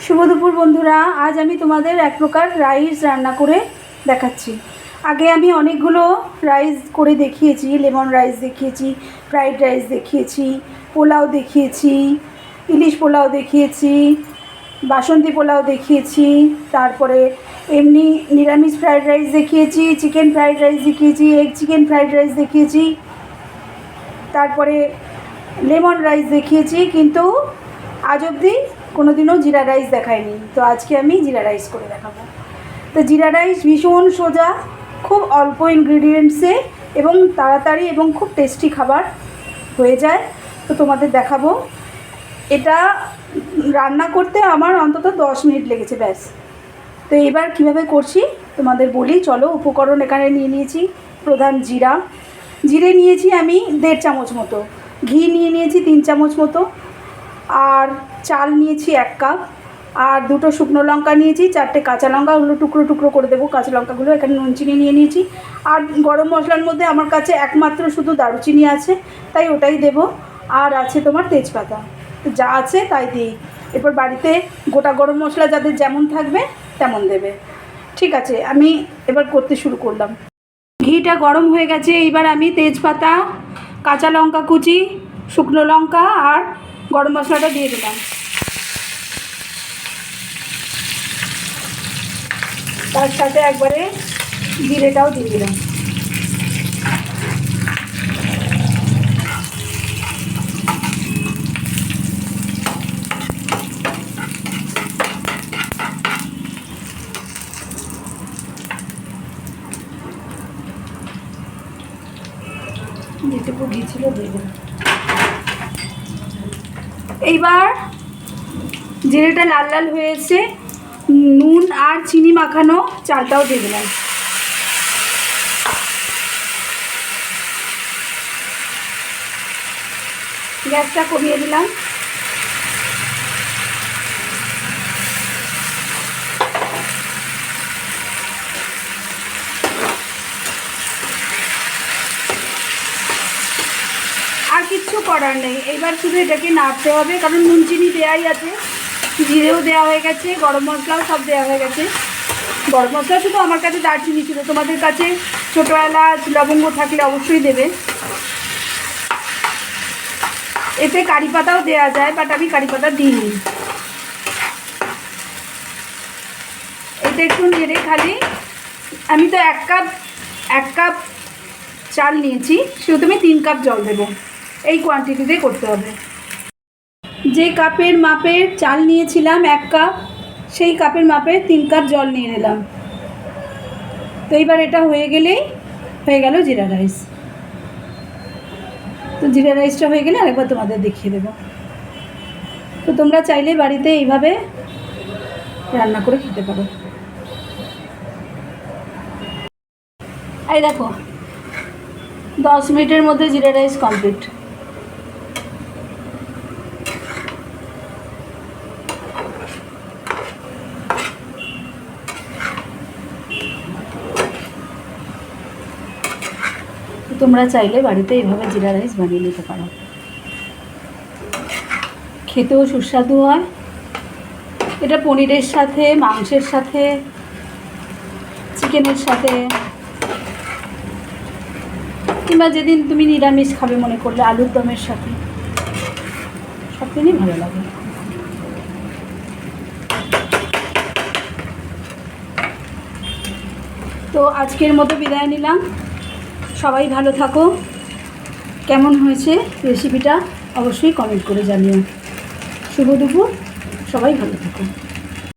শুভ দুপুর বন্ধুরা, আজ আমি তোমাদের এক প্রকার রাইস রান্না করে দেখাচ্ছি। আগে আমি অনেকগুলো রাইস করে দেখিয়েছি, লেমন রাইস দেখিয়েছি, ফ্রাইড রাইস দেখিয়েছি, পোলাও দেখিয়েছি, ইলিশ পোলাও দেখিয়েছি, বাসন্তী পোলাও দেখিয়েছি, তারপরে এমনি নিরামিষ ফ্রাইড রাইস দেখিয়েছি, চিকেন ফ্রাইড রাইস দেখিয়েছি, এগ চিকেন ফ্রাইড রাইস দেখিয়েছি, তারপরে লেমন রাইস দেখিয়েছি, কিন্তু আজ অবধি কোনো দিনও জিরা রাইস দেখায়নি। তো আজকে আমি জিরা রাইস করে দেখাবো। তো জিরা রাইস ভীষণ সোজা, খুব অল্প ইনগ্রিডিয়েন্টসে এবং তাড়াতাড়ি এবং খুব টেস্টি খাবার হয়ে যায়। তো তোমাদের দেখাবো। এটা রান্না করতে আমার অন্তত 10 মিনিট লেগেছে ব্যাস। তো এবার কিভাবে করছি তোমাদের বলি, চলো। উপকরণ এখানে নিয়ে নিয়েছি। প্রধান জিরে নিয়েছি আমি 1.5 চামচ মতো, ঘি নিয়ে নিয়েছি 3 চামচ মতো, আর চাল নিয়েছি 1 কাপ, আর 2টো শুকনো লঙ্কা নিয়েছি, 4টে কাঁচা লঙ্কা, ওগুলো টুকরো টুকরো করে দেবো কাঁচা লঙ্কাগুলো। এখানে নুন চিনি নিয়ে নিয়েছি, আর গরম মশলার মধ্যে আমার কাছে একমাত্র শুধু দারুচিনি আছে, তাই ওটাই দেবো। আর আছে তোমার তেজপাতা। তো যা আছে তাই দিই। এরপর বাড়িতে গোটা গরম মশলা যাদের যেমন থাকবে তেমন দেবে। ঠিক আছে, আমি এবার করতে শুরু করলাম। ঘিটা গরম হয়ে গেছে। এইবার আমি তেজপাতা, কাঁচা লঙ্কা কুচি, শুকনো লঙ্কা আর গরম মশলাটা দিয়ে দিলাম। তার সাথে একবারে জিরেটাও দিয়ে দিলাম। যেটুকু ঘি ছিল দিয়ে দিলাম। এইবার জিরেটা লাল লাল হয়েছে, নুন আর চিনি মাখানো চালটাও দিয়ে দিলাম। গ্যাসটা কমিয়ে দিলাম। আর কিচ্ছু করার নেই, এইবার শুধু এটাকে নাড়তে হবে, কারণ নুন চিনি দেওয়াই আছে, জিরেও দেওয়া হয়ে গেছে, গরম মশলাও সব দেওয়া হয়ে গেছে। গরম মশলা শুধু আমার কাছে দারচিনি ছিল, তোমাদের কাছে ছোটো এলাচ লবঙ্গ থাকলে অবশ্যই দেবে। এতে কারি পাতাও দেওয়া যায়, বাট আমি কারি পাতা দিইনি। এটা একটু নেড়ে খালি, আমি তো এক কাপ চাল নিয়েছি, সেহেতু আমি 3 কাপ জল দেবো। এই কোয়ান্টিটিতে করতে হবে। যে কাপের মাপের চাল নিয়েছিলাম 1 কাপ, সেই কাপের মাপে 3 কাপ জল নিয়ে নিলাম। তো এইবার এটা হয়ে গেলেই হয়ে গেল জিরা রাইস। তো জিরা রাইসটা হয়ে গেলে আরেকবার তোমাদের দেখিয়ে দেবো। তো তোমরা চাইলে বাড়িতে এইভাবে রান্না করে খেতে পারো। এই দেখো, 10 মিনিটের মধ্যে জিরা রাইস কমপ্লিট। তোমরা চাইলে বাড়িতে এইভাবে জিরা রাইস বানিয়ে নিতে পারো। খেতেও সুস্বাদু হয়। এটা পনিরের সাথে, মাংসের সাথে, চিকেনের সাথে, কিংবা যেদিন তুমি নিরামিষ খাবে মনে করলে আলুর দমের সাথে, সব দিনই ভালো লাগে। তো আজকের মতো বিদায় নিলাম। সবাই ভালো থাকো। কেমন হয়েছে রেসিপিটা অবশ্যই কমেন্ট করে জানিও। শুভ দুপুর, সবাই ভালো থাকো।